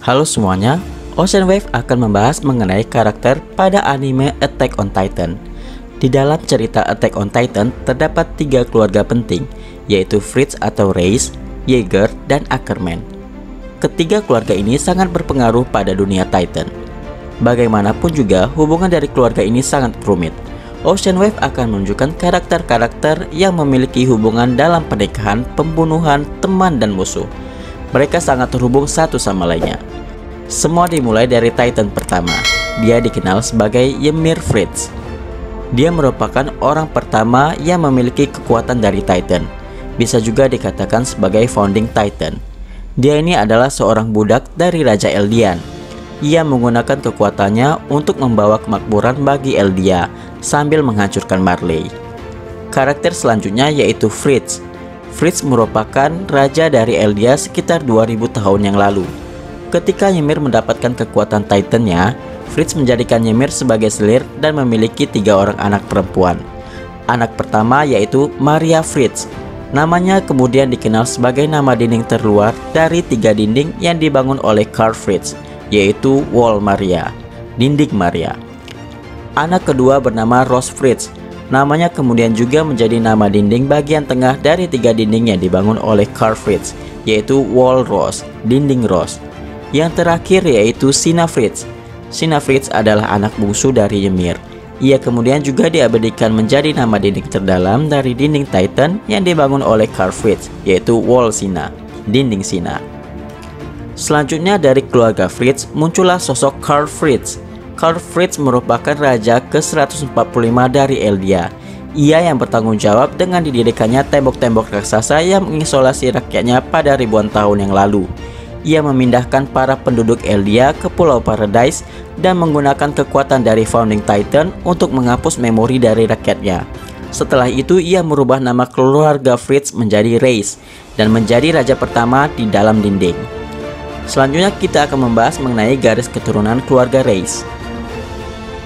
Halo semuanya, Ocean Wave akan membahas mengenai karakter pada anime Attack on Titan. Di dalam cerita Attack on Titan terdapat 3 keluarga penting, yaitu Fritz atau Reis, Jaeger, dan Ackerman. Ketiga keluarga ini sangat berpengaruh pada dunia Titan. Bagaimanapun juga, hubungan dari keluarga ini sangat rumit. Ocean Wave akan menunjukkan karakter-karakter yang memiliki hubungan dalam pernikahan, pembunuhan, teman, dan musuh. Mereka sangat terhubung satu sama lainnya. Semua dimulai dari Titan pertama. Dia dikenal sebagai Ymir Fritz. Dia merupakan orang pertama yang memiliki kekuatan dari Titan. Bisa juga dikatakan sebagai founding Titan. Dia ini adalah seorang budak dari Raja Eldian. Ia menggunakan kekuatannya untuk membawa kemakmuran bagi Eldia sambil menghancurkan Marley. Karakter selanjutnya yaitu Fritz. Fritz merupakan raja dari Eldia sekitar 2000 tahun yang lalu. Ketika Ymir mendapatkan kekuatan Titannya, Fritz menjadikan Ymir sebagai selir dan memiliki 3 orang anak perempuan. Anak pertama yaitu Maria Fritz. Namanya kemudian dikenal sebagai nama dinding terluar dari 3 dinding yang dibangun oleh Karl Fritz, yaitu Wall Maria, dinding Maria. Anak kedua bernama Rose Fritz. Namanya kemudian juga menjadi nama dinding bagian tengah dari 3 dinding yang dibangun oleh Karl Fritz, yaitu Wall Rose, dinding Rose. Yang terakhir yaitu Sina Fritz. Sina Fritz adalah anak bungsu dari Ymir. Ia kemudian juga diabadikan menjadi nama dinding terdalam dari dinding Titan yang dibangun oleh Karl Fritz, yaitu Wall Sina, dinding Sina. Selanjutnya dari keluarga Fritz muncullah sosok Karl Fritz. Karl Fritz merupakan raja ke-145 dari Eldia. Ia yang bertanggung jawab dengan didirikannya tembok-tembok raksasa yang mengisolasi rakyatnya pada ribuan tahun yang lalu. Ia memindahkan para penduduk Eldia ke Pulau Paradise dan menggunakan kekuatan dari Founding Titan untuk menghapus memori dari rakyatnya. Setelah itu ia merubah nama keluarga Fritz menjadi Reis dan menjadi raja pertama di dalam dinding. Selanjutnya kita akan membahas mengenai garis keturunan keluarga Reis.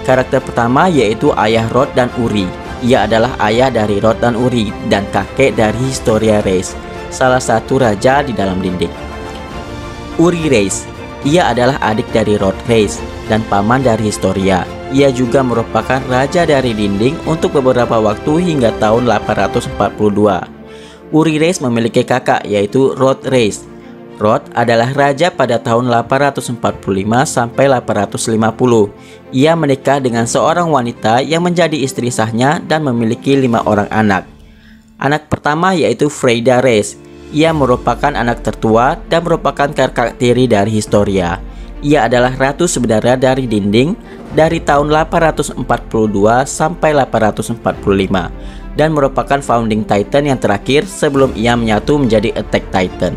Karakter pertama yaitu ayah Rod dan Uri. Ia adalah ayah dari Rod dan Uri dan kakek dari Historia Reis, salah satu raja di dalam dinding. Uri Reis, ia adalah adik dari Rod Reis dan paman dari Historia. Ia juga merupakan raja dari dinding untuk beberapa waktu hingga tahun 842. Uri Reis memiliki kakak yaitu Rod Reis. Rod adalah raja pada tahun 845 sampai 850. Ia menikah dengan seorang wanita yang menjadi istri sahnya dan memiliki 5 orang anak. Anak pertama yaitu Freyda Reis. Ia merupakan anak tertua dan merupakan kakak tiri dari Historia. Ia adalah ratu sebenarnya dari dinding dari tahun 842 sampai 845 dan merupakan founding Titan yang terakhir sebelum ia menyatu menjadi Attack Titan.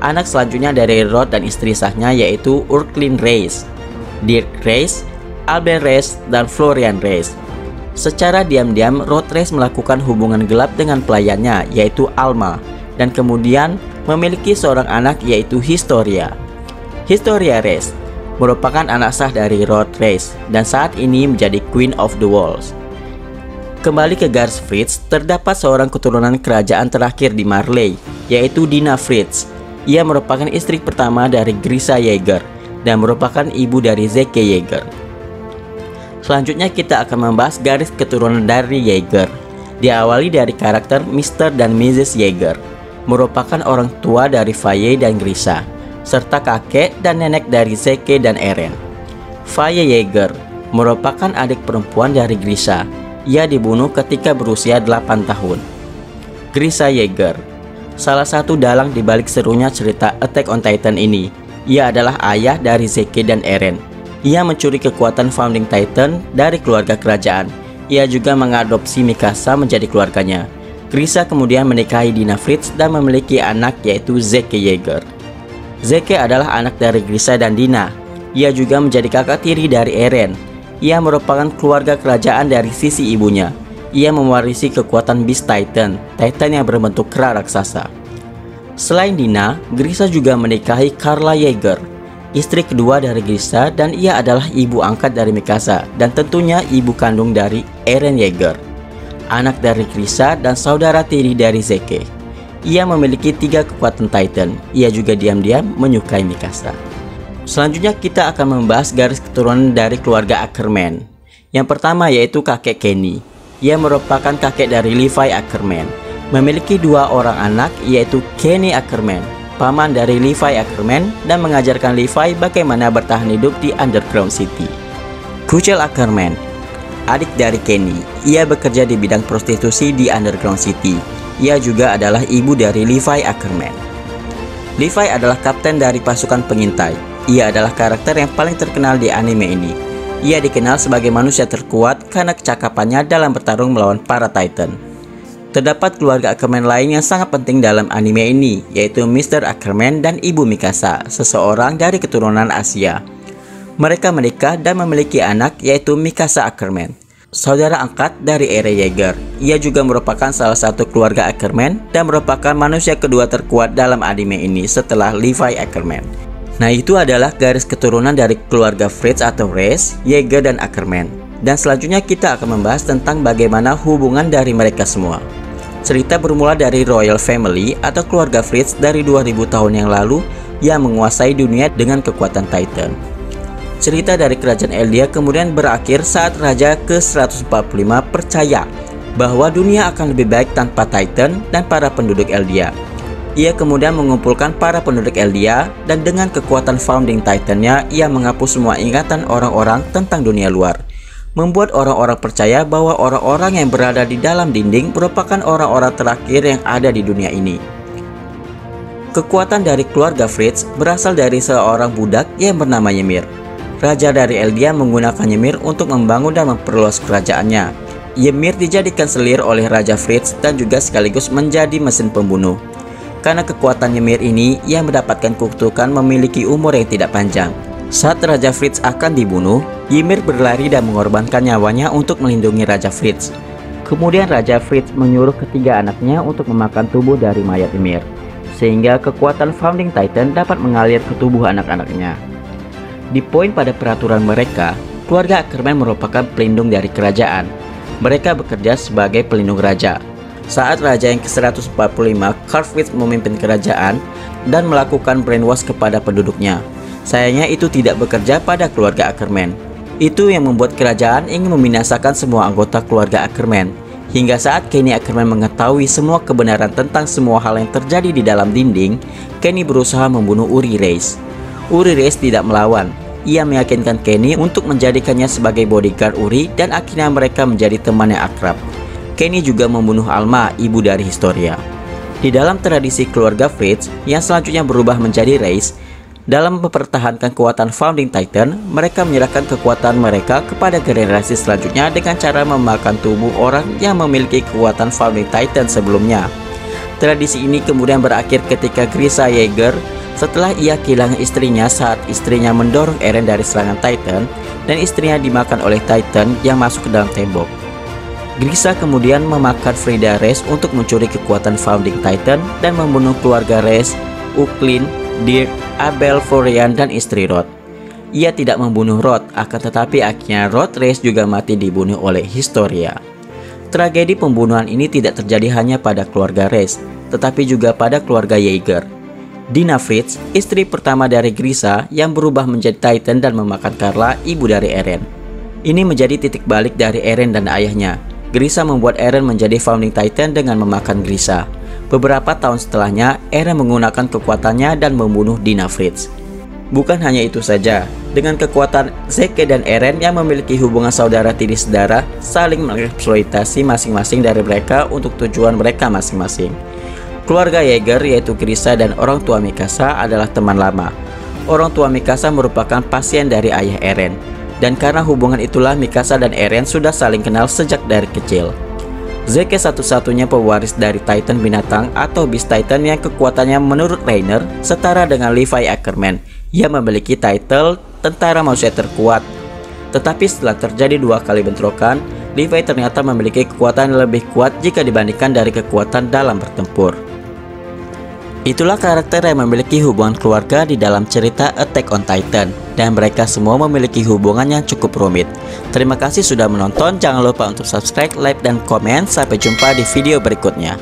Anak selanjutnya dari Rod dan istri sahnya yaitu Urklin Reis, Dirk Reis, Albert Reis, dan Florian Reis. Secara diam-diam Rod Reis melakukan hubungan gelap dengan pelayannya yaitu Alma dan kemudian memiliki seorang anak yaitu Historia. Historia Reis merupakan anak sah dari Rod Reis dan saat ini menjadi Queen of the Walls. Kembali ke garis Fritz, terdapat seorang keturunan kerajaan terakhir di Marley yaitu Dina Fritz. Ia merupakan istri pertama dari Grisa Jaeger dan merupakan ibu dari Zeke Jaeger. Selanjutnya kita akan membahas garis keturunan dari Jaeger. Diawali dari karakter Mr. dan Mrs. Jaeger, merupakan orang tua dari Faye dan Grisa, serta kakek dan nenek dari Zeke dan Eren. Faye Jaeger merupakan adik perempuan dari Grisa. Ia dibunuh ketika berusia 8 tahun. Grisa Jaeger, salah satu dalang di balik serunya cerita Attack on Titan ini. Ia adalah ayah dari Zeke dan Eren. Ia mencuri kekuatan Founding Titan dari keluarga kerajaan. Ia juga mengadopsi Mikasa menjadi keluarganya. Grisa kemudian menikahi Dina Fritz dan memiliki anak yaitu Zeke Jaeger. Zeke adalah anak dari Grisa dan Dina. Ia juga menjadi kakak tiri dari Eren. Ia merupakan keluarga kerajaan dari sisi ibunya. Ia mewarisi kekuatan Beast Titan, Titan yang berbentuk kera raksasa. Selain Dina, Grisa juga menikahi Carla Jaeger, istri kedua dari Grisa, dan ia adalah ibu angkat dari Mikasa dan tentunya ibu kandung dari Eren Jaeger, anak dari Grisa dan saudara tiri dari Zeke. Ia memiliki 3 kekuatan Titan. Ia juga diam-diam menyukai Mikasa. Selanjutnya kita akan membahas garis keturunan dari keluarga Ackerman. Yang pertama yaitu kakek Kenny. Ia merupakan kakek dari Levi Ackerman. Memiliki dua orang anak yaitu Kenny Ackerman, paman dari Levi Ackerman, dan mengajarkan Levi bagaimana bertahan hidup di Underground City. Kuchel Ackerman, adik dari Kenny. Ia bekerja di bidang prostitusi di Underground City. Ia juga adalah ibu dari Levi Ackerman. Levi adalah kapten dari pasukan pengintai. Ia adalah karakter yang paling terkenal di anime ini. Ia dikenal sebagai manusia terkuat karena kecakapannya dalam bertarung melawan para Titan. Terdapat keluarga Ackerman lain yang sangat penting dalam anime ini, yaitu Mr. Ackerman dan Ibu Mikasa, seseorang dari keturunan Asia. Mereka menikah dan memiliki anak, yaitu Mikasa Ackerman, saudara angkat dari Eren Yeager. Ia juga merupakan salah satu keluarga Ackerman dan merupakan manusia kedua terkuat dalam anime ini setelah Levi Ackerman. Nah, itu adalah garis keturunan dari keluarga Fritz atau Reis, Yeager, dan Ackerman. Dan selanjutnya kita akan membahas tentang bagaimana hubungan dari mereka semua. Cerita bermula dari Royal Family atau keluarga Fritz dari 2000 tahun yang lalu yang menguasai dunia dengan kekuatan Titan. Cerita dari kerajaan Eldia kemudian berakhir saat Raja ke-145 percaya bahwa dunia akan lebih baik tanpa Titan dan para penduduk Eldia. Ia kemudian mengumpulkan para penduduk Eldia dan dengan kekuatan Founding Titan-nya ia menghapus semua ingatan orang-orang tentang dunia luar, membuat orang-orang percaya bahwa orang-orang yang berada di dalam dinding merupakan orang-orang terakhir yang ada di dunia ini. Kekuatan dari keluarga Fritz berasal dari seorang budak yang bernama Ymir. Raja dari Eldia menggunakan Ymir untuk membangun dan memperluas kerajaannya. Ymir dijadikan selir oleh Raja Fritz dan juga sekaligus menjadi mesin pembunuh. Karena kekuatan Ymir ini, ia mendapatkan kutukan memiliki umur yang tidak panjang. Saat Raja Fritz akan dibunuh, Ymir berlari dan mengorbankan nyawanya untuk melindungi Raja Fritz. Kemudian Raja Fritz menyuruh ketiga anaknya untuk memakan tubuh dari mayat Ymir, sehingga kekuatan Founding Titan dapat mengalir ke tubuh anak-anaknya. Di poin pada peraturan mereka, keluarga Ackerman merupakan pelindung dari kerajaan. Mereka bekerja sebagai pelindung raja. Saat Raja yang ke-145, Karl Fritz memimpin kerajaan dan melakukan brainwash kepada penduduknya. Sayangnya itu tidak bekerja pada keluarga Ackerman. Itu yang membuat kerajaan ingin membinasakan semua anggota keluarga Ackerman. Hingga saat Kenny Ackerman mengetahui semua kebenaran tentang semua hal yang terjadi di dalam dinding, Kenny berusaha membunuh Uri Reis. Uri Reis tidak melawan. Ia meyakinkan Kenny untuk menjadikannya sebagai bodyguard Uri dan akhirnya mereka menjadi teman yang akrab. Kenny juga membunuh Alma, ibu dari Historia. Di dalam tradisi keluarga Fritz yang selanjutnya berubah menjadi Reis, dalam mempertahankan kekuatan Founding Titan, mereka menyerahkan kekuatan mereka kepada generasi selanjutnya dengan cara memakan tubuh orang yang memiliki kekuatan Founding Titan sebelumnya. Tradisi ini kemudian berakhir ketika Grisha Yeager setelah ia kehilangan istrinya saat istrinya mendorong Eren dari serangan Titan dan istrinya dimakan oleh Titan yang masuk ke dalam tembok. Grisha kemudian memakan Frida Reis untuk mencuri kekuatan Founding Titan dan membunuh keluarga Reis, Uklin, Dirk, Abel, Florian, dan istri Rod. Ia tidak membunuh Rod, akan tetapi akhirnya Rod Reis juga mati dibunuh oleh Historia. Tragedi pembunuhan ini tidak terjadi hanya pada keluarga Reis, tetapi juga pada keluarga Yeager. Dina Fritz, istri pertama dari Grisha yang berubah menjadi Titan dan memakan Carla, ibu dari Eren. Ini menjadi titik balik dari Eren dan ayahnya. Grisha membuat Eren menjadi Founding Titan dengan memakan Grisha. Beberapa tahun setelahnya, Eren menggunakan kekuatannya dan membunuh Dina Fritz. Bukan hanya itu saja, dengan kekuatan Zeke dan Eren yang memiliki hubungan saudara tiri saudara, saling mengeksploitasi masing-masing dari mereka untuk tujuan mereka masing-masing. Keluarga Yeager yaitu Grisha dan orang tua Mikasa adalah teman lama. Orang tua Mikasa merupakan pasien dari ayah Eren. Dan karena hubungan itulah Mikasa dan Eren sudah saling kenal sejak dari kecil. Zeke satu-satunya pewaris dari Titan binatang atau Beast Titan yang kekuatannya menurut Reiner setara dengan Levi Ackerman yang memiliki title tentara manusia terkuat. Tetapi setelah terjadi 2 kali bentrokan, Levi ternyata memiliki kekuatan yang lebih kuat jika dibandingkan dari kekuatan dalam bertempur. Itulah karakter yang memiliki hubungan keluarga di dalam cerita Attack on Titan, dan mereka semua memiliki hubungan yang cukup rumit. Terima kasih sudah menonton, jangan lupa untuk subscribe, like, dan komen. Sampai jumpa di video berikutnya.